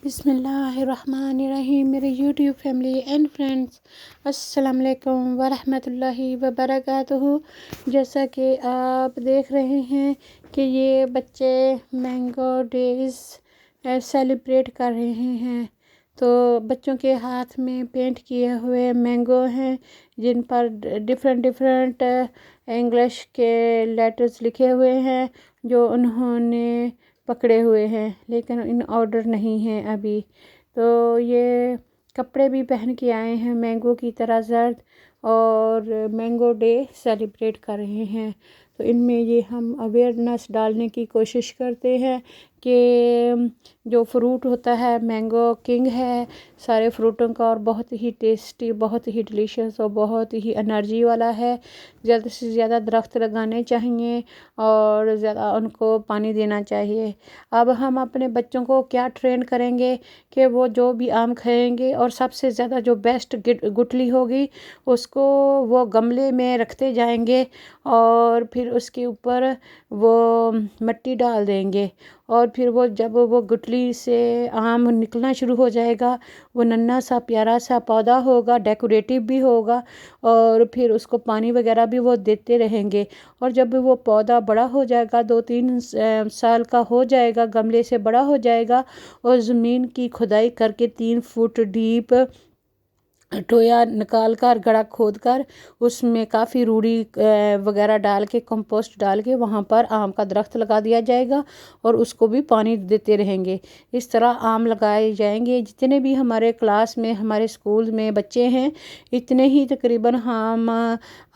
بسم اللہ الرحمن الرحیم. میرے یوٹیوب فیملی اینڈ فرینڈس، السلام علیکم ورحمۃ اللہ وبرکاتہ. جیسا کہ آپ دیکھ رہے ہیں کہ یہ بچے مینگو ڈیز سیلیبریٹ کر رہے ہیں. تو بچوں کے ہاتھ میں پینٹ کیے ہوئے مینگو ہیں جن پر ڈفرینٹ انگلش کے لیٹرز لکھے ہوئے ہیں جو انہوں نے پکڑے ہوئے ہیں، لیکن ان آرڈر نہیں ہیں ابھی. تو یہ کپڑے بھی پہن کے آئے ہیں مینگو کی طرح زرد، اور مینگو ڈے سیلیبریٹ کر رہے ہیں. تو ان میں یہ ہم اویئرنیس ڈالنے کی کوشش کرتے ہیں کہ جو فروٹ ہوتا ہے مینگو کنگ ہے سارے فروٹوں کا، اور بہت ہی ٹیسٹی، بہت ہی ڈیلیشیس اور بہت ہی انرجی والا ہے. زیادہ سے زیادہ درخت لگانے چاہیے اور زیادہ ان کو پانی دینا چاہیے. اب ہم اپنے بچوں کو کیا ٹرین کریں گے کہ وہ جو بھی آم کھائیں گے اور سب سے زیادہ جو بیسٹ گٹلی ہوگی اس کو وہ گملے میں رکھتے جائیں گے، اور پھر اس کے اوپر وہ مٹی ڈال دیں گے، اور پھر وہ جب وہ گٹلی سے آم نکلنا شروع ہو جائے گا، وہ ننھا سا پیارا سا پودا ہوگا، ڈیکوریٹو بھی ہوگا، اور پھر اس کو پانی وغیرہ بھی وہ دیتے رہیں گے. اور جب وہ پودا بڑا ہو جائے گا، 2-3 سال کا ہو جائے گا، گملے سے بڑا ہو جائے گا، اور زمین کی کھدائی کر کے 3 فٹ ڈیپ ٹویا نکال کر، گڑھا کھود کر اس میں کافی روڑی وغیرہ ڈال کے، کمپوسٹ ڈال کے وہاں پر آم کا درخت لگا دیا جائے گا، اور اس کو بھی پانی دیتے رہیں گے. اس طرح آم لگائے جائیں گے. جتنے بھی ہمارے کلاس میں، ہمارے اسکول میں بچے ہیں، اتنے ہی تقریباً ہم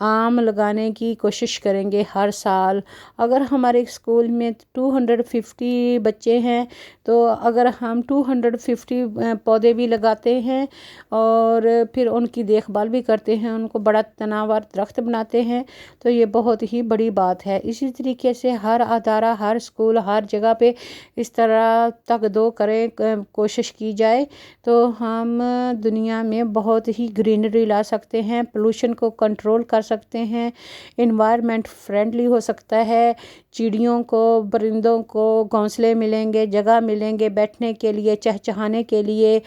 آم لگانے کی کوشش کریں گے ہر سال. اگر ہمارے اسکول میں 250 بچے ہیں تو اگر ہم 250 پودے بھی لگاتے ہیں اور پھر ان کی دیکھ بھال بھی کرتے ہیں، ان کو بڑا تناور درخت بناتے ہیں، تو یہ بہت ہی بڑی بات ہے. اسی طریقے سے ہر ادارہ، ہر اسکول، ہر جگہ پہ اس طرح تک دو کریں، کوشش کی جائے تو ہم دنیا میں بہت ہی گرینری لا سکتے ہیں، پولوشن کو کنٹرول کر سکتے ہیں، انوائرمنٹ فرینڈلی ہو سکتا ہے. چڑیوں کو، پرندوں کو گھونسلے ملیں گے، جگہ ملیں گے بیٹھنے کے لیے، چہچہانے کے لیے،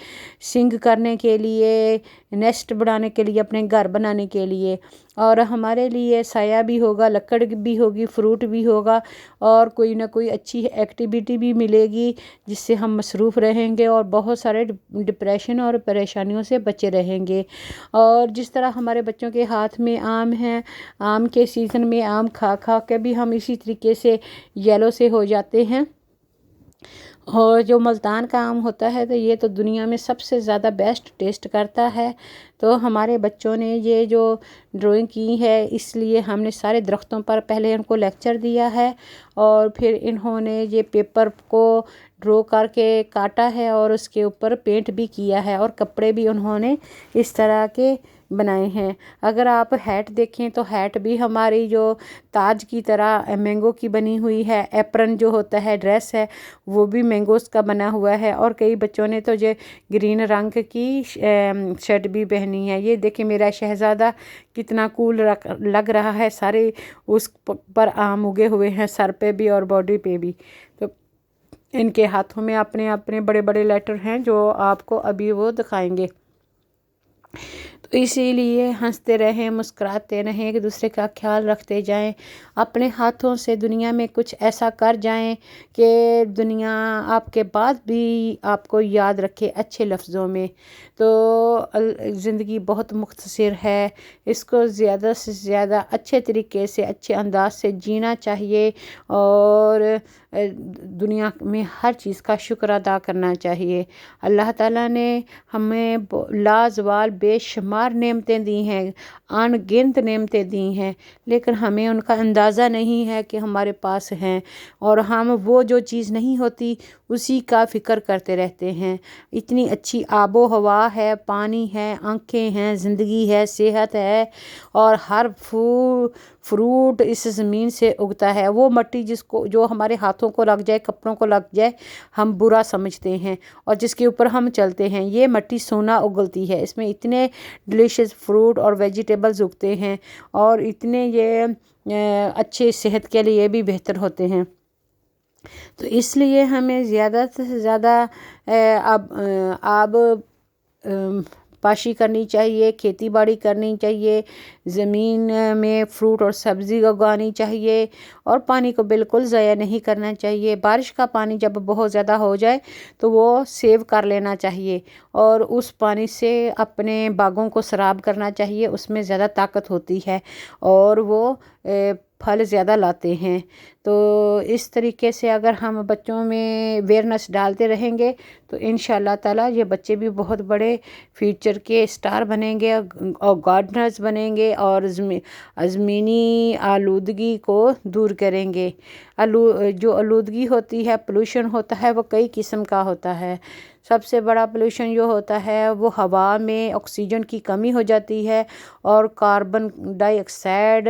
سنگ کرنے کے لیے، نیسٹ بنانے کے لیے، اپنے گھر بنانے کے لیے. اور ہمارے لیے سایہ بھی ہوگا، لکڑ بھی ہوگی، فروٹ بھی ہوگا، اور کوئی نہ کوئی اچھی ایکٹیویٹی بھی ملے گی جس سے ہم مصروف رہیں گے اور بہت سارے ڈپریشن اور پریشانیوں سے بچے رہیں گے. اور جس طرح ہمارے بچوں کے ہاتھ میں آم ہیں، آم کے سیزن میں آم کھا کھا کے بھی ہم اسی طریقے سے یلو سے ہو جاتے ہیں. اور جو ملتان کا آم ہوتا ہے تو یہ تو دنیا میں سب سے زیادہ بیسٹ ٹیسٹ کرتا ہے. تو ہمارے بچوں نے یہ جو ڈرائنگ کی ہے، اس لیے ہم نے سارے درختوں پر پہلے ان کو لیکچر دیا ہے، اور پھر انہوں نے یہ پیپر کو ڈرا کر کے کاٹا ہے اور اس کے اوپر پینٹ بھی کیا ہے، اور کپڑے بھی انہوں نے اس طرح کے بنائے ہیں. اگر آپ ہیٹ دیکھیں تو ہیٹ بھی ہماری جو تاج کی طرح مینگو کی بنی ہوئی ہے. ایپرن جو ہوتا ہے، ڈریس ہے، وہ بھی مینگوز کا بنا ہوا ہے. اور کئی بچوں نے تو جو گرین رنگ کی شرٹ بھی پہنی ہے. یہ دیکھیں میرا شہزادہ کتنا کول لگ رہا ہے، سارے اس پر آم اگے ہوئے ہیں، سر پہ بھی اور باڈی پہ بھی. تو ان کے ہاتھوں میں اپنے اپنے بڑے بڑے لیٹر ہیں جو آپ کو ابھی وہ دکھائیں گے. تو اسی لیے ہنستے رہیں، مسکراتے رہیں، ایک دوسرے کا خیال رکھتے جائیں، اپنے ہاتھوں سے دنیا میں کچھ ایسا کر جائیں کہ دنیا آپ کے بعد بھی آپ کو یاد رکھے اچھے لفظوں میں. تو زندگی بہت مختصر ہے، اس کو زیادہ سے زیادہ اچھے طریقے سے، اچھے انداز سے جینا چاہیے، اور دنیا میں ہر چیز کا شکر ادا کرنا چاہیے. اللہ تعالیٰ نے ہمیں لازوال بے شمار نعمتیں دی ہیں، ان گنت نعمتیں دی ہیں، لیکن ہمیں ان کا اندازہ نہیں ہے کہ ہمارے پاس ہیں، اور ہم وہ جو چیز نہیں ہوتی اسی کا فکر کرتے رہتے ہیں. اتنی اچھی آب و ہوا ہے، پانی ہے، آنکھیں ہیں، زندگی ہے، صحت ہے، اور ہر فروٹ اس زمین سے اگتا ہے. وہ مٹی جو ہمارے ہاتھوں کو لگ جائے، کپڑوں کو لگ جائے، ہم برا سمجھتے ہیں، اور جس کے اوپر ہم چلتے ہیں، یہ مٹی سونا اگلتی ہے. اس میں اتنے ڈیلیشیس فروٹ اور ویجیٹیبلز اگتے ہیں، اور اتنے یہ اچھے صحت کے لیے بھی بہتر ہوتے ہیں. تو اس لیے ہمیں زیادہ سے زیادہ آب پاشی کرنی چاہیے، کھیتی باڑی کرنی چاہیے، زمین میں فروٹ اور سبزی اگانی چاہیے، اور پانی کو بالکل ضائع نہیں کرنا چاہیے۔ بارش کا پانی جب بہت زیادہ ہو جائے تو وہ سیو کر لینا چاہیے، اور اس پانی سے اپنے باغوں کو سراب کرنا چاہیے۔ اس میں زیادہ طاقت ہوتی ہے اور وہ پھل زیادہ لاتے ہیں۔ تو اس طریقے سے اگر ہم بچوں میں اویئرنیس ڈالتے رہیں گے تو انشاءاللہ تعالیٰ یہ بچے بھی بہت بڑے فیوچر کے اسٹار بنیں گے اور گارڈنرز بنیں گے، اور زمینی آلودگی کو دور کریں گے۔ جو آلودگی ہوتی ہے، پولوشن ہوتا ہے، وہ کئی قسم کا ہوتا ہے۔ سب سے بڑا پولوشن جو ہوتا ہے وہ ہوا میں آکسیجن کی کمی ہو جاتی ہے اور کاربن ڈائی آکسائڈ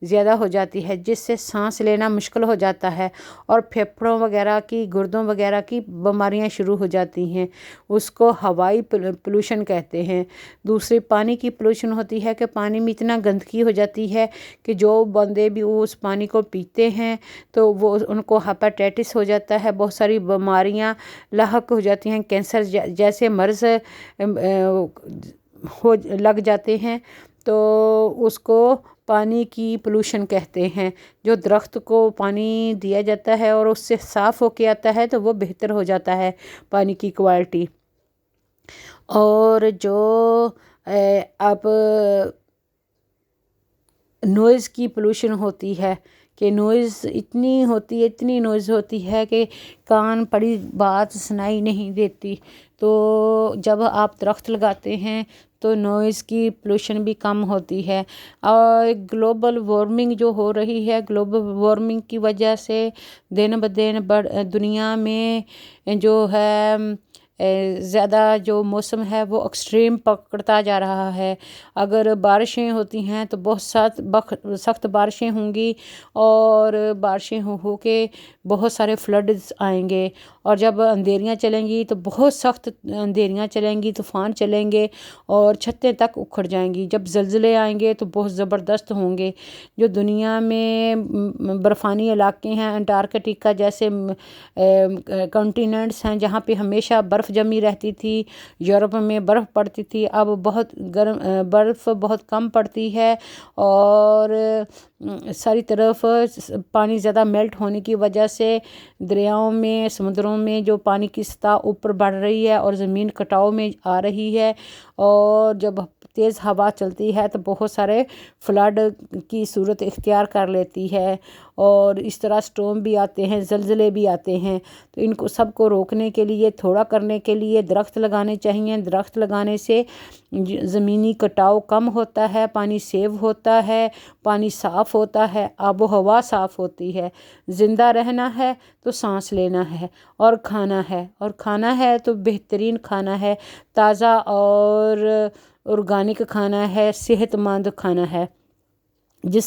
زیادہ ہو جاتی ہے، جس سے سانس لینا مشکل ہو جاتا ہے اور پھیپھڑوں وغیرہ کی، گردوں وغیرہ کی بیماریاں شروع ہو جاتی ہیں۔ اس کو ہوائی پولوشن کہتے ہیں۔ دوسری پانی کی پولوشن ہوتی ہے کہ پانی میں اتنا گندگی ہو جاتی ہے کہ جو بندے بھی اس پانی کو پیتے ہیں تو وہ ان کو ہیپاٹائٹس ہو جاتا ہے، بہت ساری بیماریاں لاحق ہو جاتی ہیں، کینسر جیسے مرض لگ جاتے ہیں۔ تو اس کو پانی کی پولوشن کہتے ہیں۔ جو درخت کو پانی دیا جاتا ہے اور اس سے صاف ہو کے آتا ہے تو وہ بہتر ہو جاتا ہے پانی کی کوالٹی۔ اور جو اب نوائز کی پولوشن ہوتی ہے کہ نوائز اتنی نوائز ہوتی ہے کہ کان پڑی بات سنائی نہیں دیتی۔ تو جب آپ درخت لگاتے ہیں تو نوائز کی پولوشن بھی کم ہوتی ہے۔ اور گلوبل وارمنگ جو ہو رہی ہے، گلوبل وارمنگ کی وجہ سے دن بدن دنیا میں جو ہے زیادہ جو موسم ہے وہ ایکسٹریم پکڑتا جا رہا ہے۔ اگر بارشیں ہوتی ہیں تو بہت سخت بارشیں ہوں گی، اور بارشیں ہو کے بہت سارے فلڈز آئیں گے، اور جب اندھیریاں چلیں گی تو بہت سخت اندھیریاں چلیں گی، طوفان چلیں گے اور چھتیں تک اکھڑ جائیں گی۔ جب زلزلے آئیں گے تو بہت زبردست ہوں گے۔ جو دنیا میں برفانی علاقے ہیں، انٹارکٹیکا جیسے کانٹیننٹس ہیں جہاں پہ ہمیشہ برف جمی رہتی تھی، یورپ میں برف پڑتی تھی، اب بہت برف بہت کم پڑتی ہے، اور ساری طرف پانی زیادہ میلٹ ہونے کی وجہ سے دریاؤں میں، سمندروں میں جو پانی کی سطح اوپر بڑھ رہی ہے اور زمین کٹاؤ میں آ رہی ہے، اور جب تیز ہوا چلتی ہے تو بہت سارے فلڈ کی صورت اختیار کر لیتی ہے، اور اس طرح سٹورم بھی آتے ہیں، زلزلے بھی آتے ہیں۔ تو ان کو سب کو روکنے کے لیے، تھوڑا کرنے کے لیے درخت لگانے چاہیے۔ درخت لگانے سے زمینی کٹاؤ کم ہوتا ہے، پانی سیو ہوتا ہے، پانی صاف ہوتا ہے، آب و ہوا صاف ہوتی ہے۔ زندہ رہنا ہے تو سانس لینا ہے اور کھانا ہے تو بہترین کھانا ہے، تازہ اور آرگینک کھانا ہے، صحت مند کھانا ہے، جس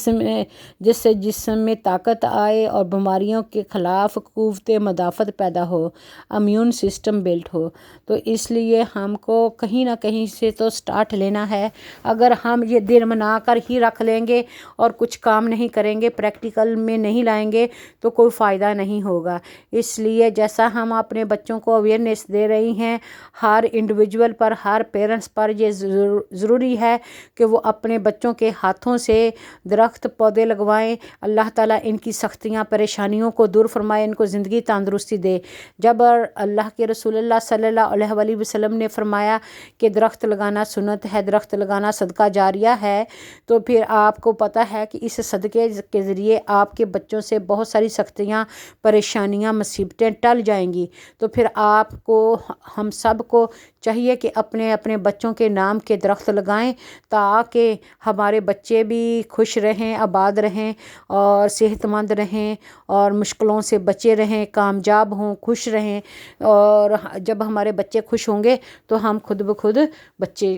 سے جسم میں طاقت آئے اور بیماریوں کے خلاف قوت مدافعت پیدا ہو، امیون سسٹم بلٹ ہو۔ تو اس لیے ہم کو کہیں نہ کہیں سے تو سٹارٹ لینا ہے۔ اگر ہم یہ دل بنا کر ہی رکھ لیں گے اور کچھ کام نہیں کریں گے، پریکٹیکل میں نہیں لائیں گے تو کوئی فائدہ نہیں ہوگا۔ اس لیے جیسا ہم اپنے بچوں کو اویئرنیس دے رہی ہیں، ہر انڈیویجول پر، ہر پیرنٹس پر یہ ضروری ہے کہ وہ اپنے بچوں کے ہاتھوں سے درخت پودے لگوائیں۔ اللہ تعالیٰ ان کی سختیاں، پریشانیوں کو دور فرمائے، ان کو زندگی تندرستی دے۔ جب اللہ کے رسول اللہ صلی اللہ علیہ وسلم نے فرمایا کہ درخت لگانا سنت ہے، درخت لگانا صدقہ جاریہ ہے، تو پھر آپ کو پتہ ہے کہ اس صدقے کے ذریعے آپ کے بچوں سے بہت ساری سختیاں، پریشانیاں، مصیبتیں ٹل جائیں گی۔ تو پھر آپ کو، ہم سب کو چاہیے کہ اپنے اپنے بچوں کے نام کے درخت لگائیں، تاکہ ہمارے بچے بھی خوش رہیں، آباد رہیں اور صحت مند رہیں اور مشکلوں سے بچے رہیں، کامیاب ہوں، خوش رہیں۔ اور جب ہمارے بچے خوش ہوں گے تو ہم خود بخود بچے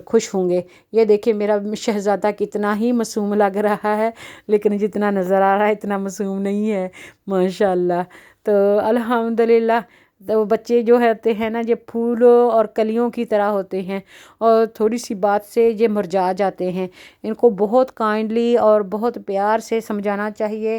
خوش ہوں گے۔ یہ دیکھیں میرا شہزادہ کتنا ہی معصوم لگ رہا ہے، لیکن جتنا نظر آ رہا ہے اتنا معصوم نہیں ہے، ماشاءاللہ۔ تو الحمدللہ، تو بچے جو ہوتے ہیں نا، یہ پھولوں اور کلیوں کی طرح ہوتے ہیں، اور تھوڑی سی بات سے یہ مرجھا جاتے ہیں۔ ان کو بہت کائنڈلی اور بہت پیار سے سمجھانا چاہیے،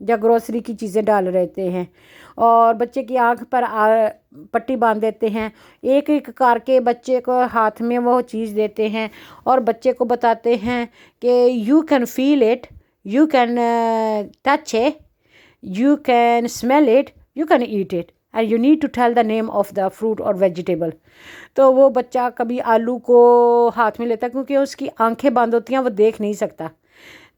یا گروسری کی چیزیں ڈال رہتے ہیں، اور بچے کی آنکھ پر پٹی باندھ دیتے ہیں، ایک ایک کر کے بچے کو ہاتھ میں وہ چیز دیتے ہیں اور بچے کو بتاتے ہیں کہ you can feel it, you can touch it, you can smell it, you can eat it, and you need to tell the name of the fruit or vegetable. تو وہ بچہ کبھی آلو کو ہاتھ میں لیتا ہے کیونکہ اس کی آنکھیں بند ہوتی ہیں، وہ دیکھ نہیں سکتا،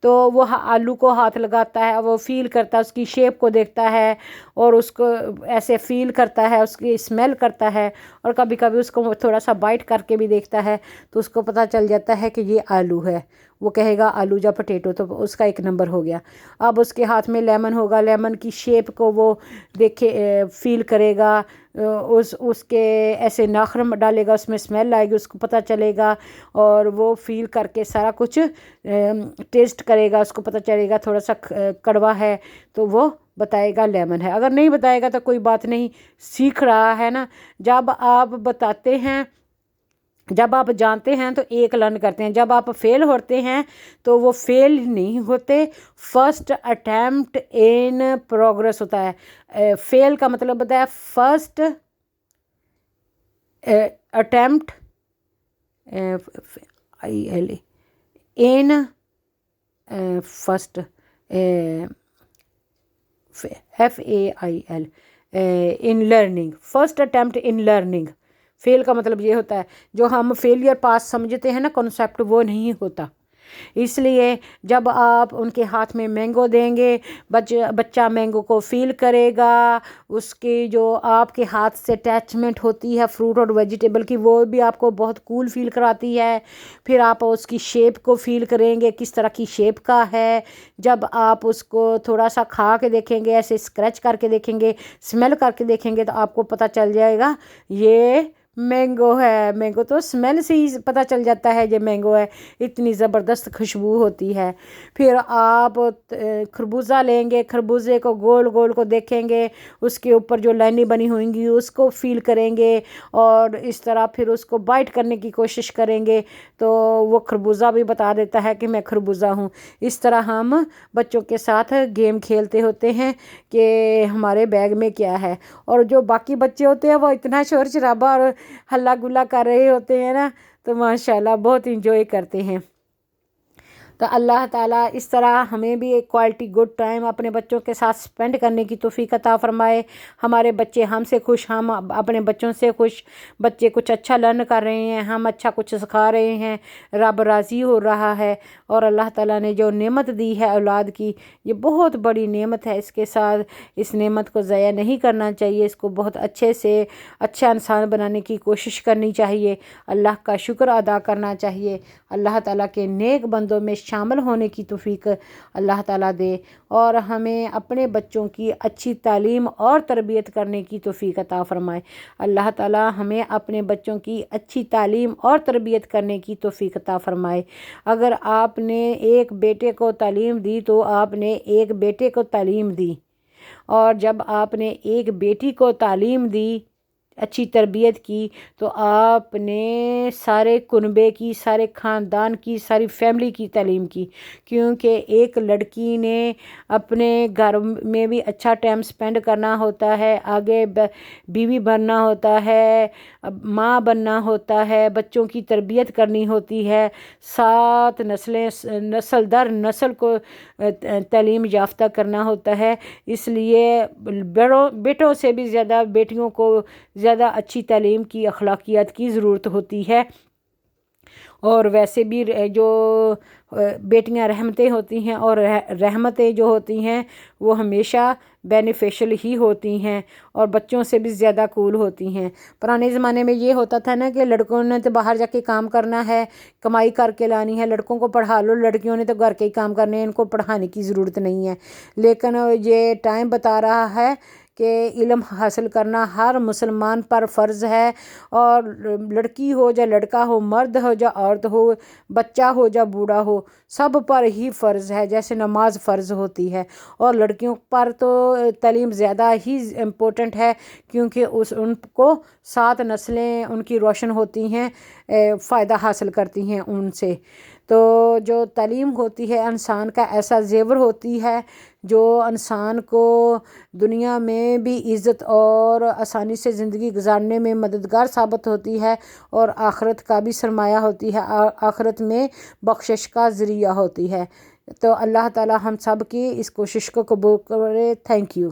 تو وہ آلو کو ہاتھ لگاتا ہے، وہ فیل کرتا ہے، اس کی شیپ کو دیکھتا ہے اور اس کو ایسے فیل کرتا ہے، اس کی اسمیل کرتا ہے، اور کبھی کبھی اس کو تھوڑا سا بائٹ کر کے بھی دیکھتا ہے تو اس کو پتہ چل جاتا ہے کہ یہ آلو ہے، وہ کہے گا آلو یا پوٹیٹو، تو اس کا ایک نمبر ہو گیا۔ اب اس کے ہاتھ میں لیمن ہوگا، لیمن کی شیپ کو وہ دیکھے فیل کرے گا، اس کے ایسے ناخن ڈالے گا، اس میں اسمیل آئے گی، اس کو پتہ چلے گا، اور وہ فیل کر کے سارا کچھ ٹیسٹ کرے گا، اس کو پتہ چلے گا تھوڑا سا کڑوا ہے تو وہ بتائے گا لیمن ہے، اگر نہیں بتائے گا تو کوئی بات نہیں، سیکھ رہا ہے نا۔ جب آپ بتاتے ہیں، جب آپ جانتے ہیں تو ایک لرن کرتے ہیں، جب آپ فیل ہوتے ہیں تو وہ فیل نہیں ہوتے، فرسٹ اٹیمپٹ ان پروگرس ہوتا ہے۔ فیل کا مطلب ہوتا ہے first attempt in first FAIL in learning, first attempt in learning. Fail کا مطلب یہ ہوتا ہے، جو ہم فیلئر پاس سمجھتے ہیں نا کنسیپٹ، وہ نہیں ہوتا۔ اس لیے جب آپ ان کے ہاتھ میں مینگو دیں گے، بچہ مینگو کو فیل کرے گا، اس کی جو آپ کے ہاتھ سے اٹیچمنٹ ہوتی ہے فروٹ اور ویجیٹیبل کی، وہ بھی آپ کو بہت کول فیل کراتی ہے۔ پھر آپ اس کی شیپ کو فیل کریں گے، کس طرح کی شیپ کا ہے۔ جب آپ اس کو تھوڑا سا کھا کے دیکھیں گے، ایسے اسکریچ کر کے دیکھیں گے، اسمیل کر کے دیکھیں گے، تو آپ کو پتہ چل جائے گا یہ مینگو ہے۔ مینگو تو اسمیل سے ہی پتہ چل جاتا ہے یہ مینگو ہے، اتنی زبردست خوشبو ہوتی ہے۔ پھر آپ خربوزہ لیں گے، خربوزے کو گول گول کو دیکھیں گے، اس کے اوپر جو لائنیں بنی ہوئیں گی اس کو فیل کریں گے، اور اس طرح پھر اس کو بائٹ کرنے کی کوشش کریں گے تو وہ خربوزہ بھی بتا دیتا ہے کہ میں خربوزہ ہوں۔ اس طرح ہم بچوں کے ساتھ گیم کھیلتے ہوتے ہیں کہ ہمارے بیگ میں کیا ہے، اور جو باقی بچے ہوتے ہیں وہ اتنا شور شرابہ اور ہلا گلا کر رہے ہوتے ہیں نا، تو ماشاءاللہ بہت انجوائے کرتے ہیں۔ تو اللہ تعالیٰ اس طرح ہمیں بھی ایک کوالٹی گڈ ٹائم اپنے بچوں کے ساتھ سپینڈ کرنے کی توفیق عطا فرمائے۔ ہمارے بچے ہم سے خوش، ہم اپنے بچوں سے خوش، بچے کچھ اچھا لرن کر رہے ہیں، ہم اچھا کچھ سکھا رہے ہیں، رب راضی ہو رہا ہے۔ اور اللہ تعالیٰ نے جو نعمت دی ہے اولاد کی، یہ بہت بڑی نعمت ہے، اس کے ساتھ اس نعمت کو ضائع نہیں کرنا چاہیے، اس کو بہت اچھے سے اچھا انسان بنانے کی کوشش کرنی چاہیے، اللہ کا شکر ادا کرنا چاہیے۔ اللہ تعالیٰ کے نیک بندوں میں شامل ہونے کی توفیق اللہ تعالیٰ دے، اور ہمیں اپنے بچوں کی اچھی تعلیم اور تربیت کرنے کی توفیق عطا فرمائے۔ اللہ تعالیٰ ہمیں اپنے بچوں کی اچھی تعلیم اور تربیت کرنے کی توفیق عطا فرمائے۔ اگر آپ نے ایک بیٹے کو تعلیم دی تو آپ نے ایک بیٹے کو تعلیم دی، اور جب آپ نے ایک بیٹی کو تعلیم دی، اچھی تربیت کی، تو آپ نے سارے کنبے کی، سارے خاندان کی، ساری فیملی کی تعلیم کی، کیونکہ ایک لڑکی نے اپنے گھر میں بھی اچھا ٹائم سپینڈ کرنا ہوتا ہے، آگے بیوی بننا ہوتا ہے، ماں بننا ہوتا ہے، بچوں کی تربیت کرنی ہوتی ہے، 7 نسلیں، نسل در نسل کو تعلیم یافتہ کرنا ہوتا ہے۔ اس لیے بیٹوں سے بھی زیادہ بیٹیوں کو زیادہ اچھی تعلیم کی، اخلاقیات کی ضرورت ہوتی ہے۔ اور ویسے بھی جو بیٹیاں رحمتیں ہوتی ہیں، اور رحمتیں جو ہوتی ہیں وہ ہمیشہ بینیفیشل ہی ہوتی ہیں، اور بچوں سے بھی زیادہ کول ہوتی ہیں۔ پرانے زمانے میں یہ ہوتا تھا نا کہ لڑکوں نے تو باہر جا کے کام کرنا ہے، کمائی کر کے لانی ہے، لڑکوں کو پڑھا لو، لڑکیوں نے تو گھر کے ہی کام کرنے ہیں، ان کو پڑھانے کی ضرورت نہیں ہے۔ لیکن یہ ٹائم بتا رہا ہے کہ علم حاصل کرنا ہر مسلمان پر فرض ہے، اور لڑکی ہو یا لڑکا ہو، مرد ہو یا عورت ہو، بچہ ہو یا بوڑھا ہو، سب پر ہی فرض ہے، جیسے نماز فرض ہوتی ہے۔ اور لڑکیوں پر تو تعلیم زیادہ ہی امپورٹنٹ ہے، کیونکہ ان کو 7 نسلیں ان کی روشن ہوتی ہیں، فائدہ حاصل کرتی ہیں ان سے۔ تو جو تعلیم ہوتی ہے انسان کا ایسا زیور ہوتی ہے جو انسان کو دنیا میں بھی عزت اور آسانی سے زندگی گزارنے میں مددگار ثابت ہوتی ہے، اور آخرت کا بھی سرمایہ ہوتی ہے، آخرت میں بخشش کا ذریعہ ہوتی ہے۔ تو اللہ تعالی ہم سب کی اس کوشش کو قبول کرے۔ Thank you.